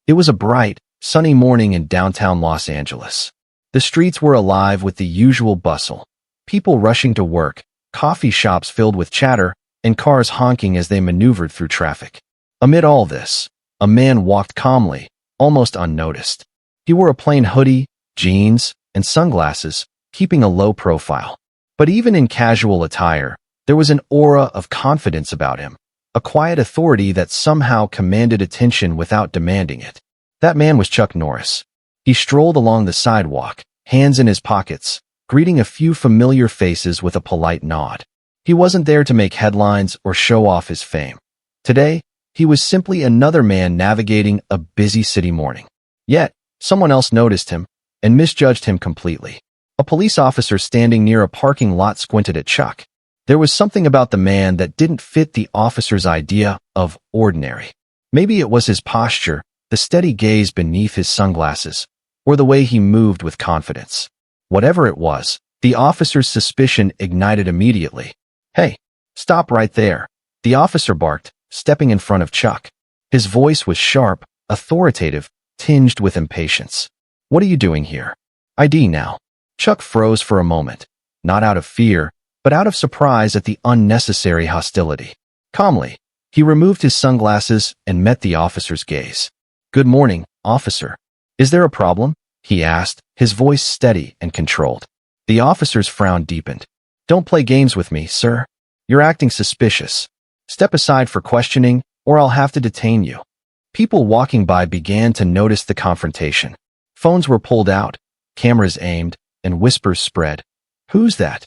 It was a bright, sunny morning in downtown Los Angeles. The streets were alive with the usual bustle. People rushing to work, coffee shops filled with chatter, and cars honking as they maneuvered through traffic. Amid all this, a man walked calmly, almost unnoticed. He wore a plain hoodie, jeans, and sunglasses, keeping a low profile. But even in casual attire, there was an aura of confidence about him, a quiet authority that somehow commanded attention without demanding it. That man was Chuck Norris. He strolled along the sidewalk, hands in his pockets, greeting a few familiar faces with a polite nod. He wasn't there to make headlines or show off his fame. Today, he was simply another man navigating a busy city morning. Yet, someone else noticed him and misjudged him completely. A police officer standing near a parking lot squinted at Chuck. There was something about the man that didn't fit the officer's idea of ordinary. Maybe it was his posture, the steady gaze beneath his sunglasses, or the way he moved with confidence. Whatever it was, the officer's suspicion ignited immediately. "Hey, stop right there," the officer barked, stepping in front of Chuck. His voice was sharp, authoritative, tinged with impatience. "What are you doing here?" "ID now." Chuck froze for a moment, not out of fear, but out of surprise at the unnecessary hostility. Calmly, he removed his sunglasses and met the officer's gaze. "Good morning, officer. Is there a problem?" he asked, his voice steady and controlled. The officer's frown deepened. "Don't play games with me, sir. You're acting suspicious. Step aside for questioning, or I'll have to detain you." People walking by began to notice the confrontation. Phones were pulled out, cameras aimed, and whispers spread. "Who's that?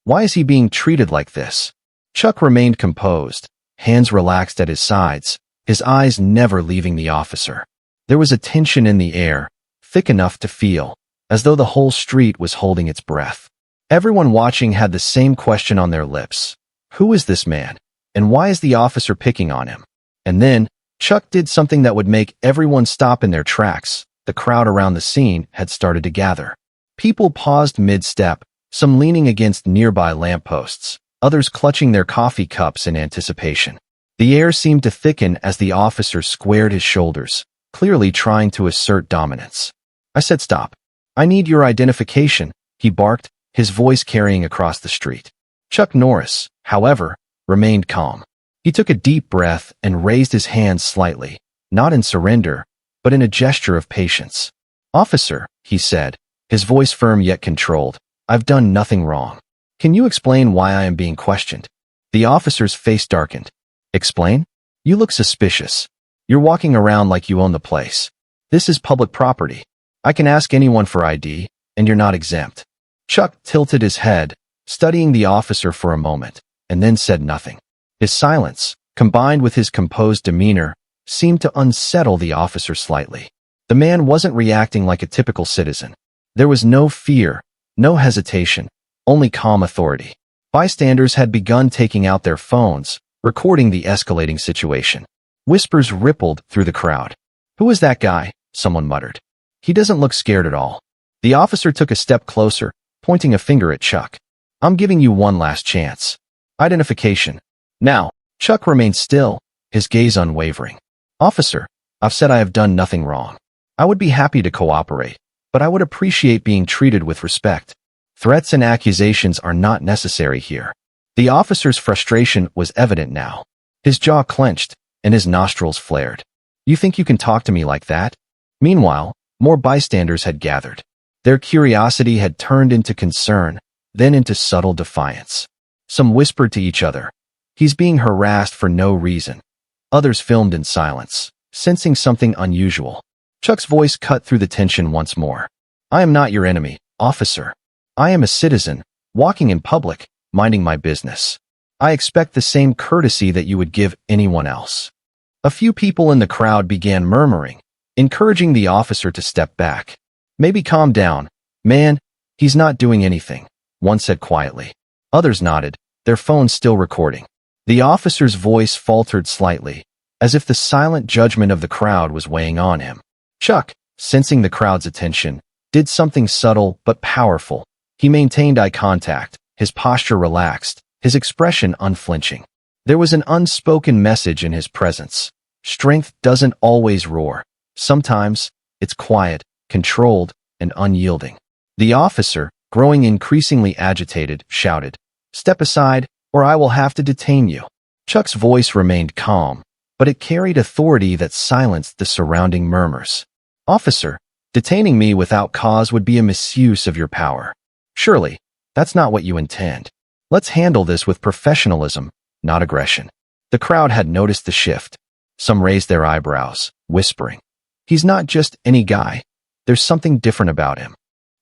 Why is he being treated like this?" Chuck remained composed, hands relaxed at his sides, his eyes never leaving the officer. There was a tension in the air, thick enough to feel, as though the whole street was holding its breath. Everyone watching had the same question on their lips. Who is this man? And why is the officer picking on him? And then, Chuck did something that would make everyone stop in their tracks. The crowd around the scene had started to gather. People paused mid-step, some leaning against nearby lampposts, others clutching their coffee cups in anticipation. The air seemed to thicken as the officer squared his shoulders, clearly trying to assert dominance. "I said stop. I need your identification," he barked, his voice carrying across the street. Chuck Norris, however, remained calm. He took a deep breath and raised his hands slightly, not in surrender, but in a gesture of patience. "Officer," he said, his voice firm yet controlled, "I've done nothing wrong. Can you explain why I am being questioned?" The officer's face darkened. "Explain? You look suspicious. You're walking around like you own the place. This is public property. I can ask anyone for ID, and you're not exempt." Chuck tilted his head, studying the officer for a moment, and then said nothing. His silence, combined with his composed demeanor, seemed to unsettle the officer slightly. The man wasn't reacting like a typical citizen. There was no fear, no hesitation, only calm authority. Bystanders had begun taking out their phones, recording the escalating situation. Whispers rippled through the crowd. "Who is that guy?" someone muttered. "He doesn't look scared at all." The officer took a step closer, pointing a finger at Chuck. "I'm giving you one last chance. Identification. Now." Chuck remained still, his gaze unwavering. "Officer, I've said I have done nothing wrong. I would be happy to cooperate, but I would appreciate being treated with respect. Threats and accusations are not necessary here." The officer's frustration was evident now. His jaw clenched, and his nostrils flared. "You think you can talk to me like that?" Meanwhile, more bystanders had gathered. Their curiosity had turned into concern, then into subtle defiance. Some whispered to each other, "He's being harassed for no reason." Others filmed in silence, sensing something unusual. Chuck's voice cut through the tension once more. "I am not your enemy, officer. I am a citizen, walking in public, minding my business. I expect the same courtesy that you would give anyone else." A few people in the crowd began murmuring, encouraging the officer to step back. "Maybe calm down, man. He's not doing anything," one said quietly. Others nodded, their phones still recording. The officer's voice faltered slightly, as if the silent judgment of the crowd was weighing on him. Chuck, sensing the crowd's attention, did something subtle but powerful. He maintained eye contact, his posture relaxed, his expression unflinching. There was an unspoken message in his presence. Strength doesn't always roar. Sometimes, it's quiet, controlled, and unyielding. The officer, growing increasingly agitated, shouted, "Step aside, or I will have to detain you." Chuck's voice remained calm, but it carried authority that silenced the surrounding murmurs. "Officer, detaining me without cause would be a misuse of your power. Surely, that's not what you intend. Let's handle this with professionalism, not aggression." The crowd had noticed the shift. Some raised their eyebrows, whispering, "He's not just any guy. There's something different about him."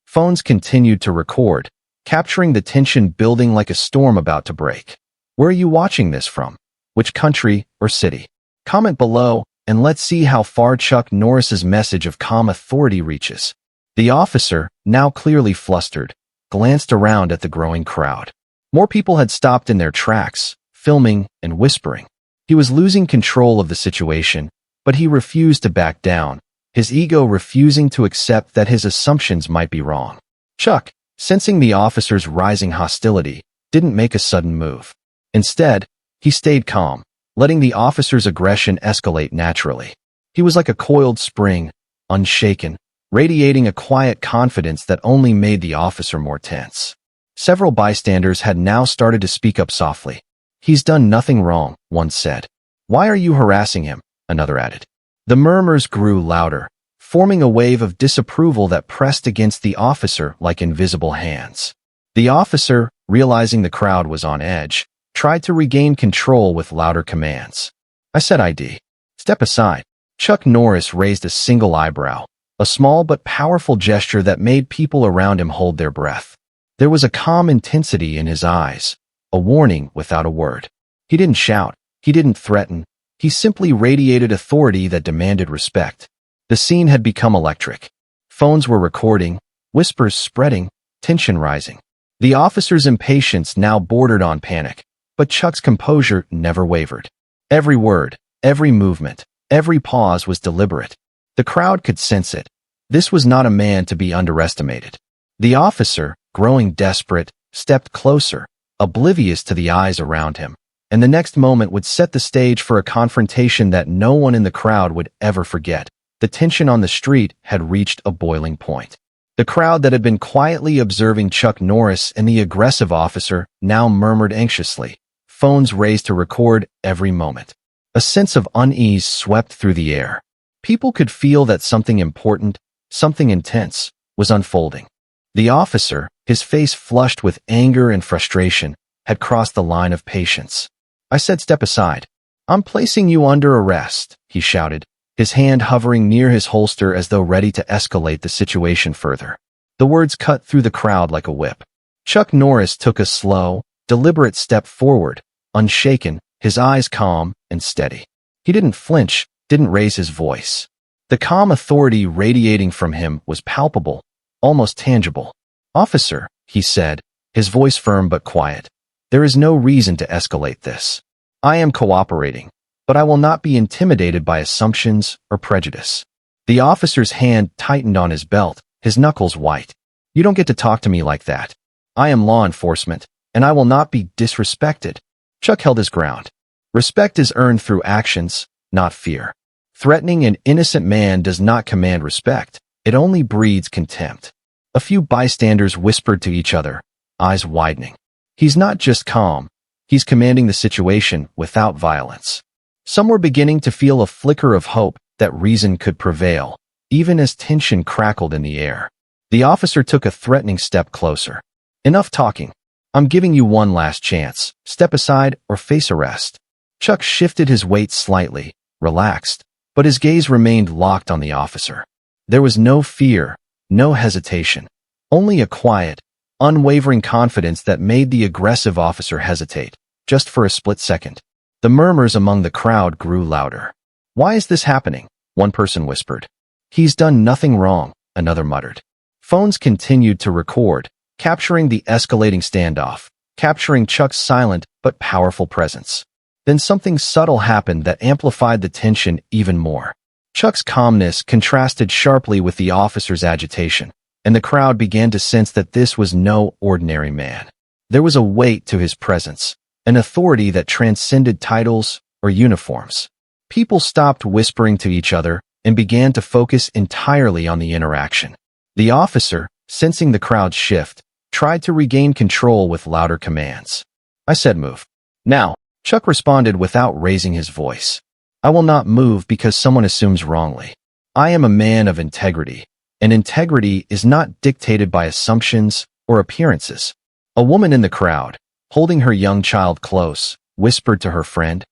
Phones continued to record, capturing the tension building like a storm about to break. Where are you watching this from? Which country or city? Comment below, and let's see how far Chuck Norris's message of calm authority reaches. The officer, now clearly flustered, glanced around at the growing crowd. More people had stopped in their tracks, filming and whispering. He was losing control of the situation, but he refused to back down, his ego refusing to accept that his assumptions might be wrong. Chuck, sensing the officer's rising hostility, didn't make a sudden move. Instead, he stayed calm, letting the officer's aggression escalate naturally. He was like a coiled spring, unshaken, radiating a quiet confidence that only made the officer more tense. Several bystanders had now started to speak up softly. "He's done nothing wrong," one said. "Why are you harassing him?" another added. The murmurs grew louder, forming a wave of disapproval that pressed against the officer like invisible hands. The officer, realizing the crowd was on edge, tried to regain control with louder commands. "I said ID. Step aside." Chuck Norris raised a single eyebrow, a small but powerful gesture that made people around him hold their breath. There was a calm intensity in his eyes, a warning without a word. He didn't shout, he didn't threaten, he simply radiated authority that demanded respect. The scene had become electric. Phones were recording, whispers spreading, tension rising. The officer's impatience now bordered on panic, but Chuck's composure never wavered. Every word, every movement, every pause was deliberate. The crowd could sense it. This was not a man to be underestimated. The officer, growing desperate, stepped closer, oblivious to the eyes around him, and the next moment would set the stage for a confrontation that no one in the crowd would ever forget. The tension on the street had reached a boiling point. The crowd that had been quietly observing Chuck Norris and the aggressive officer now murmured anxiously, phones raised to record every moment. A sense of unease swept through the air. People could feel that something important, something intense, was unfolding. The officer, his face flushed with anger and frustration, had crossed the line of patience. "I said step aside. I'm placing you under arrest," he shouted, his hand hovering near his holster as though ready to escalate the situation further. The words cut through the crowd like a whip. Chuck Norris took a slow, deliberate step forward, unshaken, his eyes calm and steady. He didn't flinch, didn't raise his voice. The calm authority radiating from him was palpable, almost tangible. "Officer," he said, his voice firm but quiet, "there is no reason to escalate this. I am cooperating, but I will not be intimidated by assumptions or prejudice." The officer's hand tightened on his belt, his knuckles white. "You don't get to talk to me like that. I am law enforcement, and I will not be disrespected." Chuck held his ground. Respect is earned through actions, not fear. Threatening an innocent man does not command respect. It only breeds contempt. A few bystanders whispered to each other, eyes widening. "He's not just calm. He's commanding the situation without violence." Some were beginning to feel a flicker of hope that reason could prevail, even as tension crackled in the air. The officer took a threatening step closer. "Enough talking. I'm giving you one last chance. Step aside or face arrest." Chuck shifted his weight slightly, relaxed, but his gaze remained locked on the officer. There was no fear, no hesitation, only a quiet, unwavering confidence that made the aggressive officer hesitate, just for a split second. The murmurs among the crowd grew louder. "Why is this happening?" one person whispered. "He's done nothing wrong," another muttered. Phones continued to record, capturing the escalating standoff, capturing Chuck's silent but powerful presence. Then something subtle happened that amplified the tension even more. Chuck's calmness contrasted sharply with the officer's agitation, and the crowd began to sense that this was no ordinary man. There was a weight to his presence, an authority that transcended titles or uniforms. People stopped whispering to each other, and began to focus entirely on the interaction. The officer, sensing the crowd's shift, tried to regain control with louder commands. I said move. Now, Chuck responded without raising his voice. I will not move because someone assumes wrongly. I am a man of integrity, and integrity is not dictated by assumptions or appearances. A woman in the crowd, holding her young child close, whispered to her friend,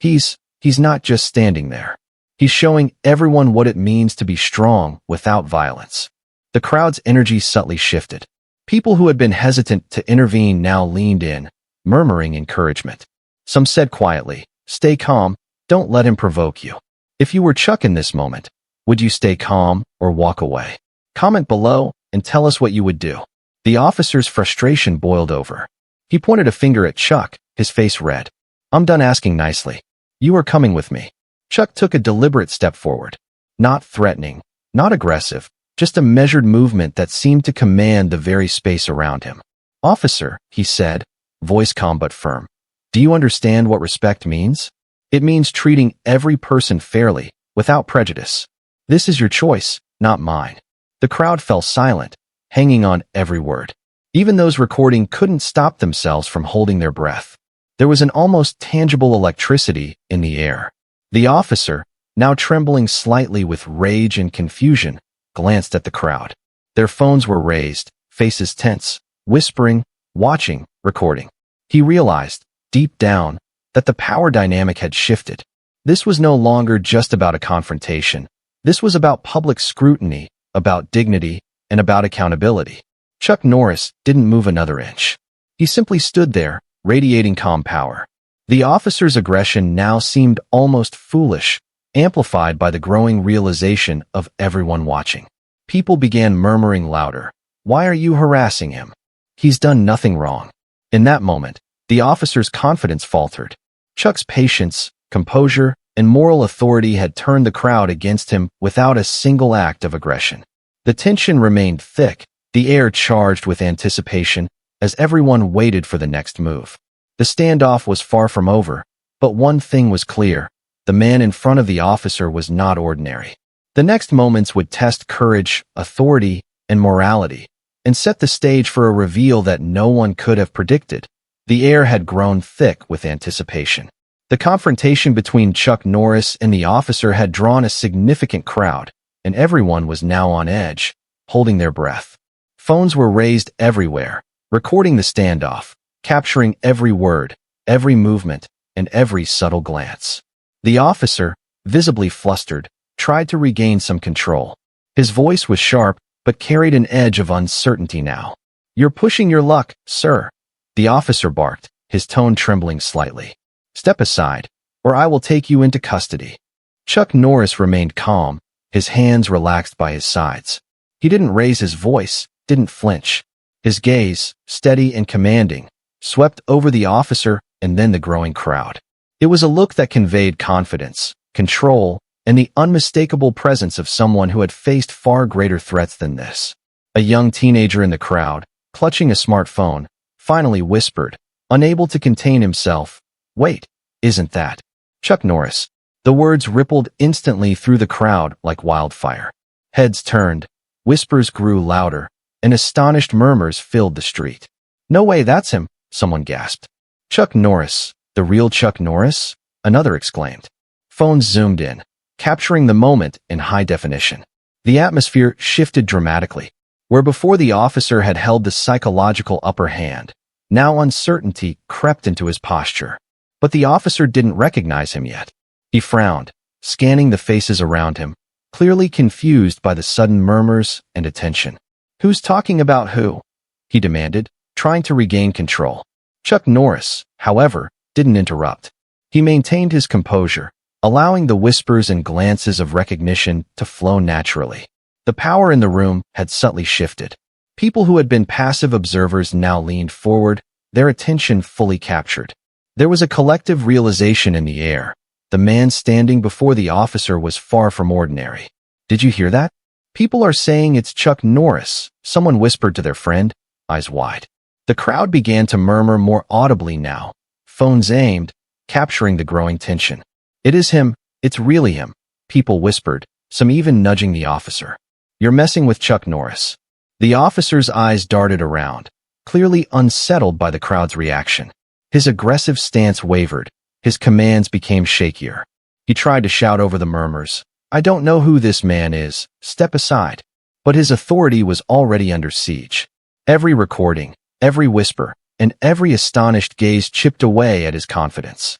He's not just standing there. He's showing everyone what it means to be strong without violence. The crowd's energy subtly shifted. People who had been hesitant to intervene now leaned in, murmuring encouragement. Some said quietly, stay calm, don't let him provoke you. If you were Chuck in this moment, would you stay calm or walk away? Comment below and tell us what you would do. The officer's frustration boiled over. He pointed a finger at Chuck, his face red. I'm done asking nicely. You are coming with me. Chuck took a deliberate step forward. Not threatening, not aggressive, just a measured movement that seemed to command the very space around him. Officer, he said, voice calm but firm. Do you understand what respect means? It means treating every person fairly, without prejudice. This is your choice, not mine. The crowd fell silent, hanging on every word. Even those recording couldn't stop themselves from holding their breath. There was an almost tangible electricity in the air. The officer, now trembling slightly with rage and confusion, glanced at the crowd. Their phones were raised, faces tense, whispering, watching, recording. He realized, deep down, that the power dynamic had shifted. This was no longer just about a confrontation. This was about public scrutiny, about dignity, and about accountability. Chuck Norris didn't move another inch. He simply stood there, radiating calm power. The officer's aggression now seemed almost foolish, amplified by the growing realization of everyone watching. People began murmuring louder. Why are you harassing him? He's done nothing wrong. In that moment, the officer's confidence faltered. Chuck's patience, composure, and moral authority had turned the crowd against him without a single act of aggression. The tension remained thick, the air charged with anticipation, as everyone waited for the next move. The standoff was far from over, but one thing was clear. The man in front of the officer was not ordinary. The next moments would test courage, authority, and morality, and set the stage for a reveal that no one could have predicted. The air had grown thick with anticipation. The confrontation between Chuck Norris and the officer had drawn a significant crowd, and everyone was now on edge, holding their breath. Phones were raised everywhere, recording the standoff, capturing every word, every movement, and every subtle glance. The officer, visibly flustered, tried to regain some control. His voice was sharp, but carried an edge of uncertainty now. You're pushing your luck, sir. The officer barked, his tone trembling slightly. Step aside, or I will take you into custody. Chuck Norris remained calm, his hands relaxed by his sides. He didn't raise his voice, didn't flinch. His gaze, steady and commanding, swept over the officer and then the growing crowd. It was a look that conveyed confidence, control, and the unmistakable presence of someone who had faced far greater threats than this. A young teenager in the crowd, clutching a smartphone, finally whispered, unable to contain himself, "Wait, isn't that Chuck Norris?" The words rippled instantly through the crowd like wildfire. Heads turned, whispers grew louder, and astonished murmurs filled the street. "No way, that's him," someone gasped. "Chuck Norris, the real Chuck Norris?" another exclaimed. Phones zoomed in, capturing the moment in high definition. The atmosphere shifted dramatically. Where before the officer had held the psychological upper hand, now uncertainty crept into his posture. But the officer didn't recognize him yet. He frowned, scanning the faces around him, clearly confused by the sudden murmurs and attention. "Who's talking about who?" he demanded, trying to regain control. Chuck Norris, however, didn't interrupt. He maintained his composure, allowing the whispers and glances of recognition to flow naturally. The power in the room had subtly shifted. People who had been passive observers now leaned forward, their attention fully captured. There was a collective realization in the air. The man standing before the officer was far from ordinary. "Did you hear that? People are saying it's Chuck Norris," someone whispered to their friend, eyes wide. The crowd began to murmur more audibly now, phones aimed, capturing the growing tension. "It is him, it's really him," people whispered, some even nudging the officer. "You're messing with Chuck Norris." The officer's eyes darted around, clearly unsettled by the crowd's reaction. His aggressive stance wavered. His commands became shakier. He tried to shout over the murmurs, "I don't know who this man is. Step aside." But his authority was already under siege. Every recording, every whisper, and every astonished gaze chipped away at his confidence.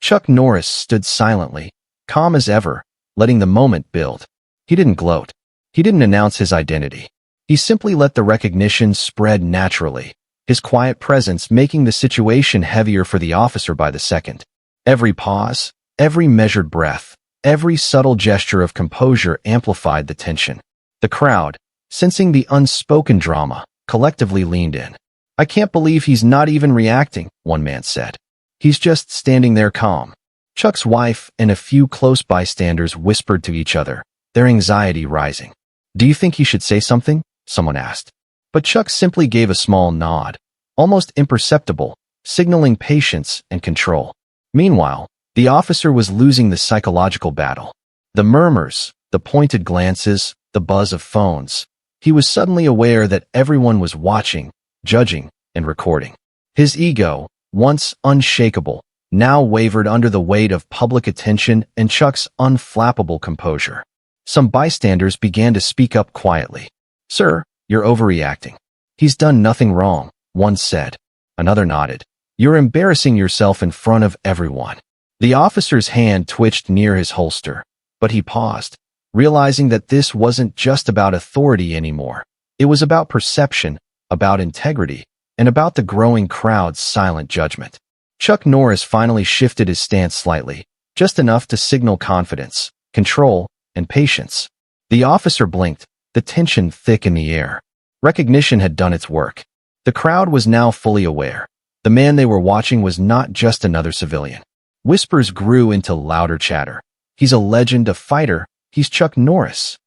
Chuck Norris stood silently, calm as ever, letting the moment build. He didn't gloat. He didn't announce his identity. He simply let the recognition spread naturally, his quiet presence making the situation heavier for the officer by the second. Every pause, every measured breath, every subtle gesture of composure amplified the tension. The crowd, sensing the unspoken drama, collectively leaned in. "I can't believe he's not even reacting," one man said. "He's just standing there calm." Chuck's wife and a few close bystanders whispered to each other, their anxiety rising. "Do you think he should say something?" someone asked. But Chuck simply gave a small nod, almost imperceptible, signaling patience and control. Meanwhile, the officer was losing the psychological battle. The murmurs, the pointed glances, the buzz of phones. He was suddenly aware that everyone was watching, judging, and recording. His ego, once unshakable, now wavered under the weight of public attention and Chuck's unflappable composure. Some bystanders began to speak up quietly. "Sir, you're overreacting." "He's done nothing wrong," one said. Another nodded. "You're embarrassing yourself in front of everyone." The officer's hand twitched near his holster, but he paused, realizing that this wasn't just about authority anymore. It was about perception, about integrity, and about the growing crowd's silent judgment. Chuck Norris finally shifted his stance slightly, just enough to signal confidence, control, and patience. The officer blinked, the tension thick in the air. Recognition had done its work. The crowd was now fully aware. The man they were watching was not just another civilian. Whispers grew into louder chatter. "He's a legend, a fighter. He's Chuck Norris."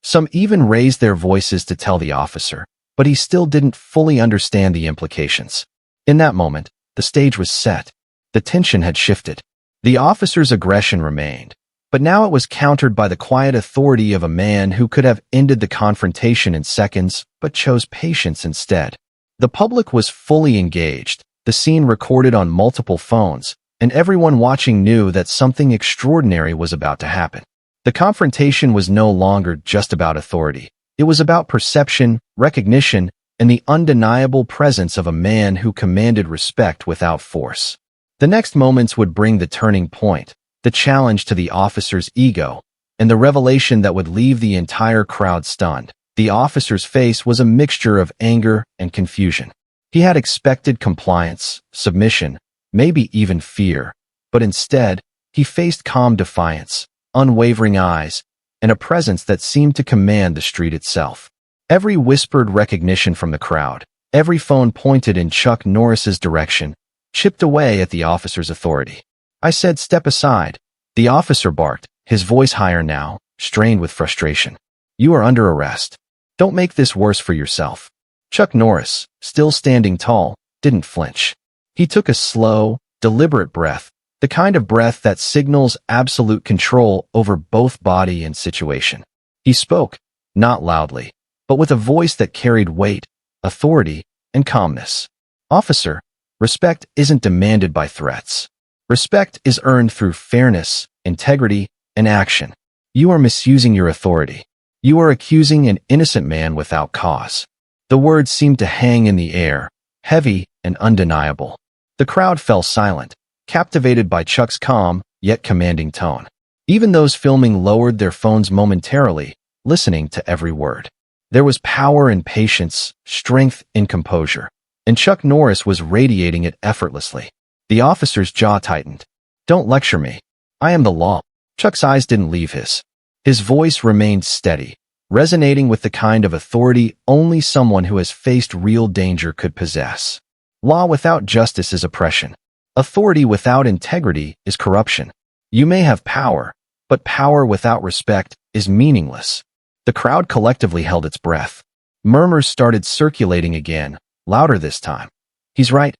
Some even raised their voices to tell the officer, but he still didn't fully understand the implications. In that moment, the stage was set. The tension had shifted. The officer's aggression remained, but now it was countered by the quiet authority of a man who could have ended the confrontation in seconds, but chose patience instead. The public was fully engaged, the scene recorded on multiple phones, and everyone watching knew that something extraordinary was about to happen. The confrontation was no longer just about authority. It was about perception, recognition, and the undeniable presence of a man who commanded respect without force. The next moments would bring the turning point, the challenge to the officer's ego, and the revelation that would leave the entire crowd stunned. The officer's face was a mixture of anger and confusion. He had expected compliance, submission, maybe even fear, but instead, he faced calm defiance, unwavering eyes, and a presence that seemed to command the street itself. Every whispered recognition from the crowd, every phone pointed in Chuck Norris's direction, chipped away at the officer's authority. "I said step aside," the officer barked, his voice higher now, strained with frustration. "You are under arrest. Don't make this worse for yourself." Chuck Norris, still standing tall, didn't flinch. He took a slow, deliberate breath, the kind of breath that signals absolute control over both body and situation. He spoke, not loudly, but with a voice that carried weight, authority, and calmness. "Officer, respect isn't demanded by threats. Respect is earned through fairness, integrity, and action. You are misusing your authority. You are accusing an innocent man without cause." The words seemed to hang in the air, heavy and undeniable. The crowd fell silent, captivated by Chuck's calm, yet commanding tone. Even those filming lowered their phones momentarily, listening to every word. There was power in patience, strength in composure, and Chuck Norris was radiating it effortlessly. The officer's jaw tightened. "Don't lecture me. I am the law." Chuck's eyes didn't leave his. His voice remained steady, resonating with the kind of authority only someone who has faced real danger could possess. Law without justice is oppression. Authority without integrity is corruption. You may have power, but power without respect is meaningless. The crowd collectively held its breath. Murmurs started circulating again, louder this time. "He's right.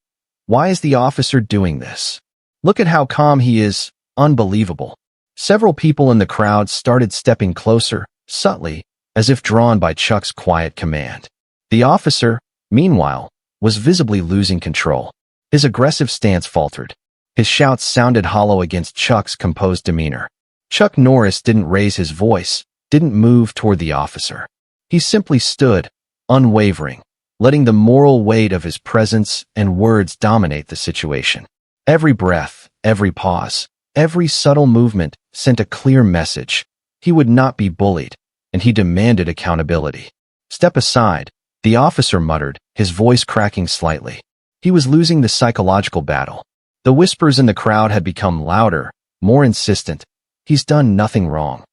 Why is the officer doing this? Look at how calm he is. Unbelievable." Several people in the crowd started stepping closer, subtly, as if drawn by Chuck's quiet command. The officer, meanwhile, was visibly losing control. His aggressive stance faltered. His shouts sounded hollow against Chuck's composed demeanor. Chuck Norris didn't raise his voice, didn't move toward the officer. He simply stood, unwavering, letting the moral weight of his presence and words dominate the situation. Every breath, every pause, every subtle movement sent a clear message. He would not be bullied, and he demanded accountability. "Step aside," the officer muttered, his voice cracking slightly. He was losing the psychological battle. The whispers in the crowd had become louder, more insistent. "He's done nothing wrong.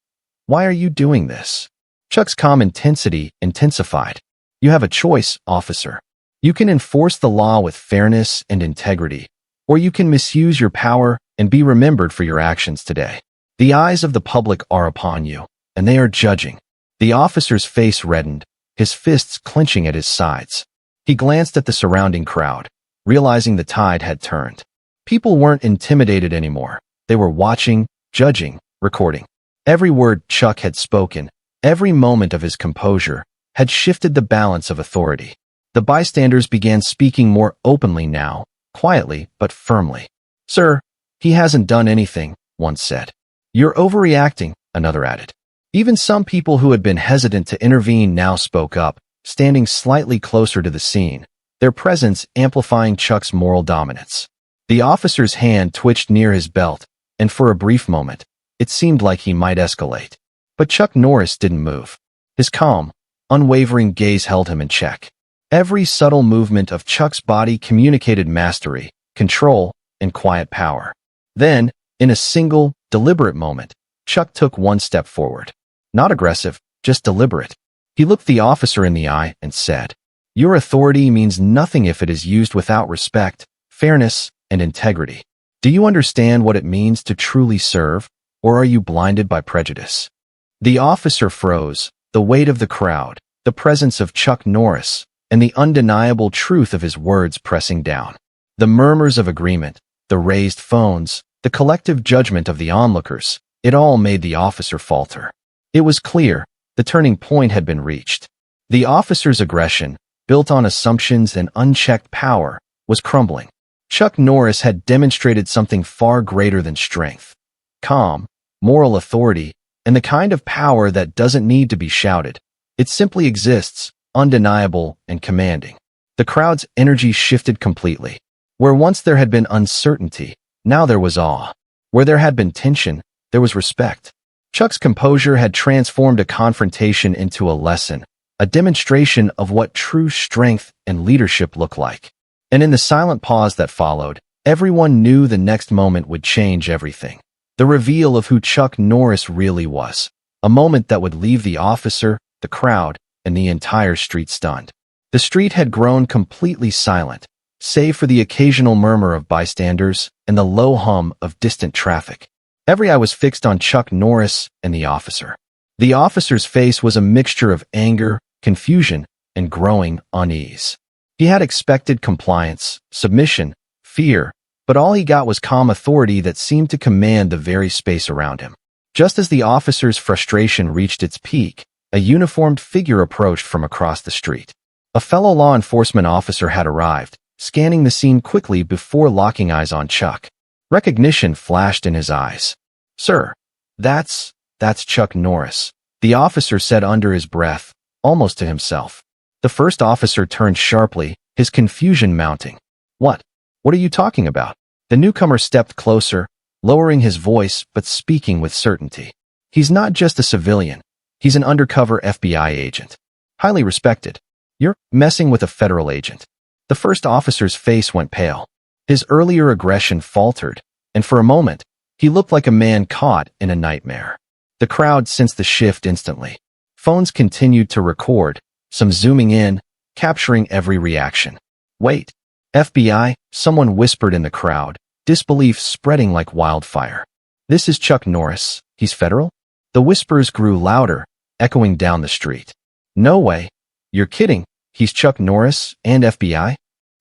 Why are you doing this?" Chuck's calm intensity intensified. "You have a choice, officer. You can enforce the law with fairness and integrity, or you can misuse your power and be remembered for your actions today. The eyes of the public are upon you, and they are judging." The officer's face reddened, his fists clenching at his sides. He glanced at the surrounding crowd, realizing the tide had turned. People weren't intimidated anymore. They were watching, judging, recording. Every word Chuck had spoken, every moment of his composure, had shifted the balance of authority. The bystanders began speaking more openly now, quietly but firmly. "Sir, he hasn't done anything," one said. "You're overreacting," another added. Even some people who had been hesitant to intervene now spoke up, standing slightly closer to the scene, their presence amplifying Chuck's moral dominance. The officer's hand twitched near his belt, and for a brief moment, it seemed like he might escalate. But Chuck Norris didn't move. His calm, unwavering gaze held him in check. Every subtle movement of Chuck's body communicated mastery, control, and quiet power. Then, in a single, deliberate moment, Chuck took one step forward. Not aggressive, just deliberate. He looked the officer in the eye and said, "Your authority means nothing if it is used without respect, fairness, and integrity. Do you understand what it means to truly serve, or are you blinded by prejudice?" The officer froze, the weight of the crowd, the presence of Chuck Norris, and the undeniable truth of his words pressing down. The murmurs of agreement, the raised phones, the collective judgment of the onlookers, it all made the officer falter. It was clear, the turning point had been reached. The officer's aggression, built on assumptions and unchecked power, was crumbling. Chuck Norris had demonstrated something far greater than strength. Calm, moral authority, and the kind of power that doesn't need to be shouted. It simply exists, undeniable and commanding. The crowd's energy shifted completely. Where once there had been uncertainty, now there was awe. Where there had been tension, there was respect. Chuck's composure had transformed a confrontation into a lesson, a demonstration of what true strength and leadership look like. And in the silent pause that followed, everyone knew the next moment would change everything. The reveal of who Chuck Norris really was. A moment that would leave the officer, the crowd, and the entire street stunned. The street had grown completely silent, save for the occasional murmur of bystanders and the low hum of distant traffic. Every eye was fixed on Chuck Norris and the officer. The officer's face was a mixture of anger, confusion, and growing unease. He had expected compliance, submission, fear, but all he got was calm authority that seemed to command the very space around him. Just as the officer's frustration reached its peak, a uniformed figure approached from across the street. A fellow law enforcement officer had arrived, scanning the scene quickly before locking eyes on Chuck. Recognition flashed in his eyes. "Sir, that's Chuck Norris," the officer said under his breath, almost to himself. The first officer turned sharply, his confusion mounting. What are you talking about?" The newcomer stepped closer, lowering his voice but speaking with certainty. "He's not just a civilian. He's an undercover FBI agent. Highly respected. You're messing with a federal agent." The first officer's face went pale. His earlier aggression faltered, and for a moment, he looked like a man caught in a nightmare. The crowd sensed the shift instantly. Phones continued to record, some zooming in, capturing every reaction. "Wait, FBI," someone whispered in the crowd, disbelief spreading like wildfire. "This is Chuck Norris. He's federal?" The whispers grew louder, echoing down the street. "No way. You're kidding. He's Chuck Norris and FBI?"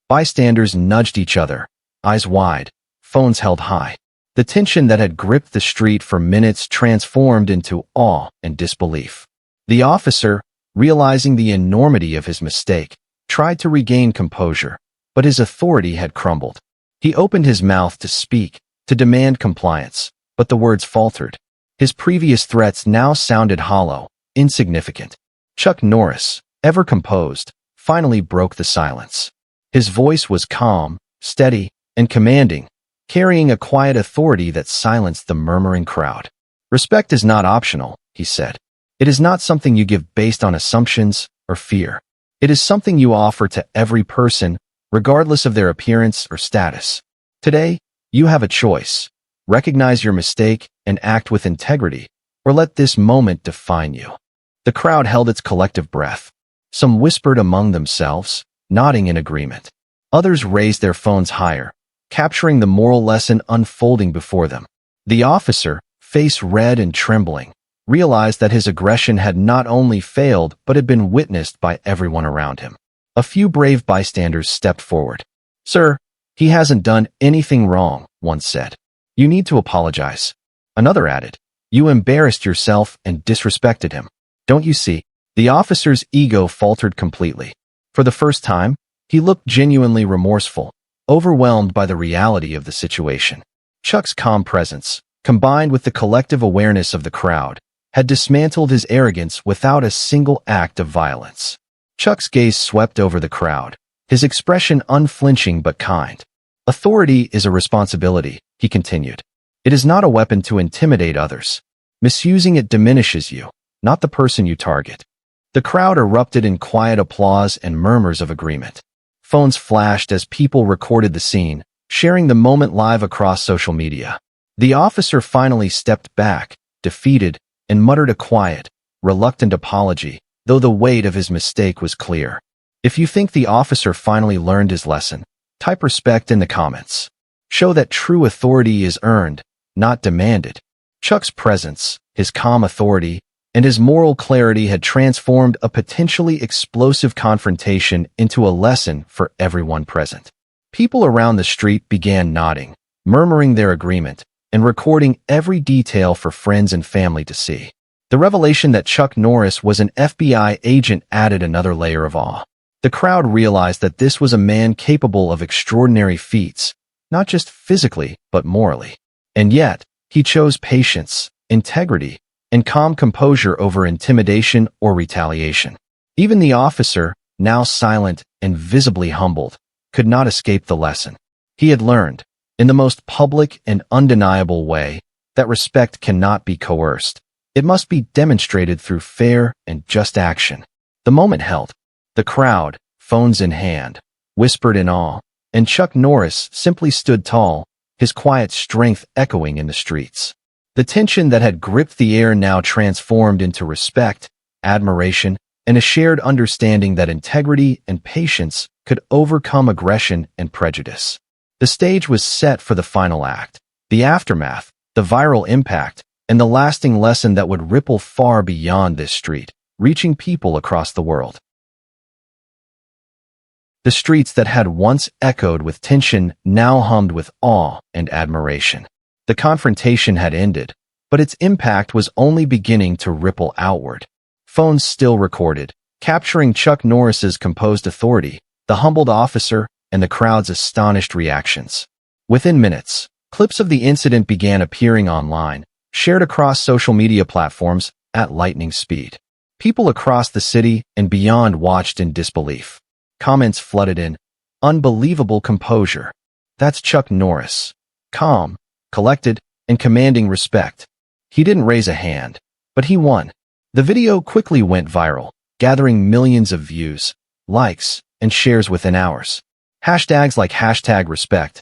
Bystanders nudged each other, eyes wide, phones held high. The tension that had gripped the street for minutes transformed into awe and disbelief. The officer, realizing the enormity of his mistake, tried to regain composure, but his authority had crumbled. He opened his mouth to speak, to demand compliance, but the words faltered. His previous threats now sounded hollow, insignificant. Chuck Norris, ever composed, finally broke the silence. His voice was calm, steady, and commanding, carrying a quiet authority that silenced the murmuring crowd. "Respect is not optional," he said. "It is not something you give based on assumptions or fear. It is something you offer to every person, regardless of their appearance or status. Today, you have a choice. Recognize your mistake and act with integrity, or let this moment define you." The crowd held its collective breath. Some whispered among themselves, nodding in agreement. Others raised their phones higher, capturing the moral lesson unfolding before them. The officer, face red and trembling, realized that his aggression had not only failed but had been witnessed by everyone around him. A few brave bystanders stepped forward. "Sir, he hasn't done anything wrong," one said. "You need to apologize." Another added, "You embarrassed yourself and disrespected him. Don't you see?" The officer's ego faltered completely. For the first time, he looked genuinely remorseful, overwhelmed by the reality of the situation. Chuck's calm presence, combined with the collective awareness of the crowd, had dismantled his arrogance without a single act of violence. Chuck's gaze swept over the crowd, his expression unflinching but kind. "Authority is a responsibility," he continued. "It is not a weapon to intimidate others. Misusing it diminishes you, not the person you target." The crowd erupted in quiet applause and murmurs of agreement. Phones flashed as people recorded the scene, sharing the moment live across social media. The officer finally stepped back, defeated, and muttered a quiet, reluctant apology, though the weight of his mistake was clear. If you think the officer finally learned his lesson, type respect in the comments. Show that true authority is earned, not demanded. Chuck's presence, his calm authority, and his moral clarity had transformed a potentially explosive confrontation into a lesson for everyone present. People around the street began nodding, murmuring their agreement, and recording every detail for friends and family to see. The revelation that Chuck Norris was an FBI agent added another layer of awe. The crowd realized that this was a man capable of extraordinary feats, not just physically, but morally. And yet, he chose patience, integrity, and calm composure over intimidation or retaliation. Even the officer, now silent and visibly humbled, could not escape the lesson. He had learned, in the most public and undeniable way, that respect cannot be coerced. It must be demonstrated through fair and just action. The moment held. The crowd, phones in hand, whispered in awe, and Chuck Norris simply stood tall, his quiet strength echoing in the streets. The tension that had gripped the air now transformed into respect, admiration, and a shared understanding that integrity and patience could overcome aggression and prejudice. The stage was set for the final act, the aftermath, the viral impact, and the lasting lesson that would ripple far beyond this street, reaching people across the world. The streets that had once echoed with tension now hummed with awe and admiration. The confrontation had ended, but its impact was only beginning to ripple outward. Phones still recorded, capturing Chuck Norris's composed authority, the humbled officer, and the crowd's astonished reactions. Within minutes, clips of the incident began appearing online, shared across social media platforms at lightning speed. People across the city and beyond watched in disbelief. Comments flooded in. "Unbelievable composure. That's Chuck Norris. Calm, collected, and commanding respect. He didn't raise a hand, but he won." The video quickly went viral, gathering millions of views, likes, and shares within hours. Hashtags like #respect,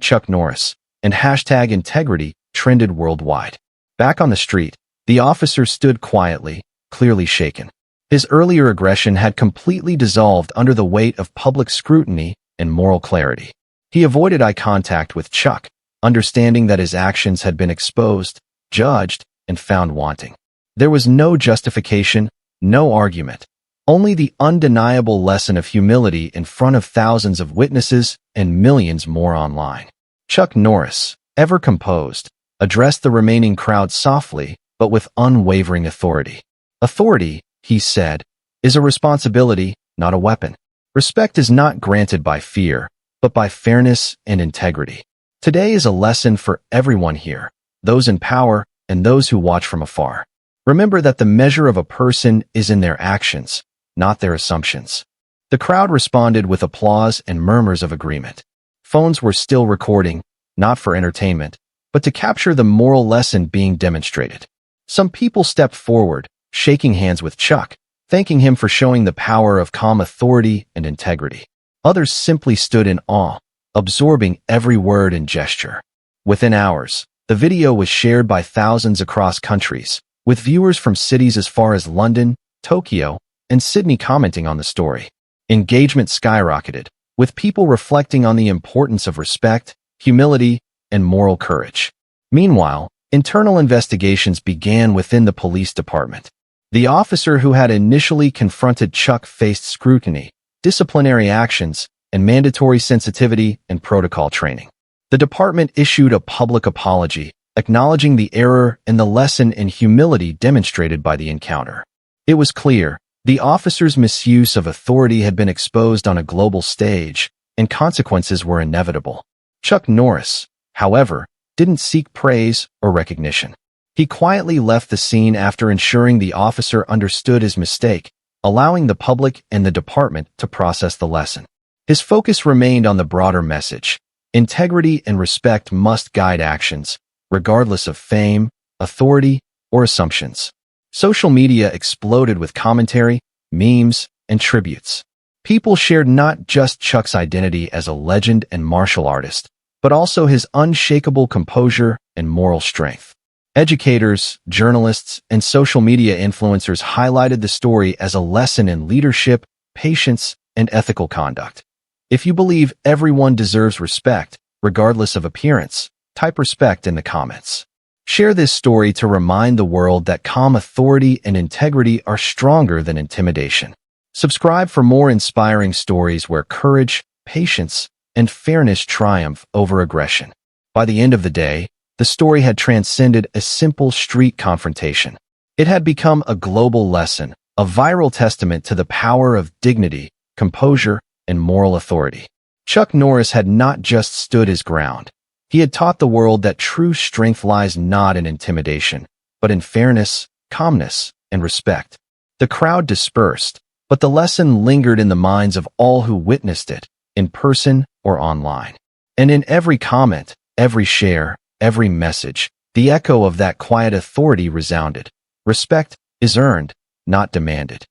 #Chuck Norris, and #integrity trended worldwide. Back on the street, the officer stood quietly, clearly shaken. His earlier aggression had completely dissolved under the weight of public scrutiny and moral clarity. He avoided eye contact with Chuck, understanding that his actions had been exposed, judged, and found wanting. There was no justification, no argument, only the undeniable lesson of humility in front of thousands of witnesses and millions more online. Chuck Norris, ever composed, addressed the remaining crowd softly, but with unwavering authority. Authority, he said, is a responsibility, not a weapon. Respect is not granted by fear, but by fairness and integrity. Today is a lesson for everyone here, those in power and those who watch from afar. Remember that the measure of a person is in their actions, not their assumptions. The crowd responded with applause and murmurs of agreement. Phones were still recording, not for entertainment, but to capture the moral lesson being demonstrated. Some people stepped forward, shaking hands with Chuck, thanking him for showing the power of calm authority and integrity. Others simply stood in awe, absorbing every word and gesture. Within hours, the video was shared by thousands across countries, with viewers from cities as far as London, Tokyo, and Sydney commenting on the story. Engagement skyrocketed, with people reflecting on the importance of respect, humility, and moral courage. Meanwhile, internal investigations began within the police department. The officer who had initially confronted Chuck faced scrutiny, disciplinary actions, and mandatory sensitivity and protocol training. The department issued a public apology, acknowledging the error and the lesson in humility demonstrated by the encounter. It was clear, the officer's misuse of authority had been exposed on a global stage, and consequences were inevitable. Chuck Norris, however, didn't seek praise or recognition. He quietly left the scene after ensuring the officer understood his mistake, allowing the public and the department to process the lesson. His focus remained on the broader message. Integrity and respect must guide actions, regardless of fame, authority, or assumptions. Social media exploded with commentary, memes, and tributes. People shared not just Chuck's identity as a legend and martial artist, but also his unshakable composure and moral strength. Educators, journalists, and social media influencers highlighted the story as a lesson in leadership, patience, and ethical conduct. If you believe everyone deserves respect, regardless of appearance, type respect in the comments. Share this story to remind the world that calm authority and integrity are stronger than intimidation. Subscribe for more inspiring stories where courage, patience, and fairness triumph over aggression. By the end of the day, the story had transcended a simple street confrontation. It had become a global lesson, a viral testament to the power of dignity, composure, and moral authority. Chuck Norris had not just stood his ground. He had taught the world that true strength lies not in intimidation, but in fairness, calmness, and respect. The crowd dispersed, but the lesson lingered in the minds of all who witnessed it, in person or online. And in every comment, every share, every message, the echo of that quiet authority resounded. Respect is earned, not demanded.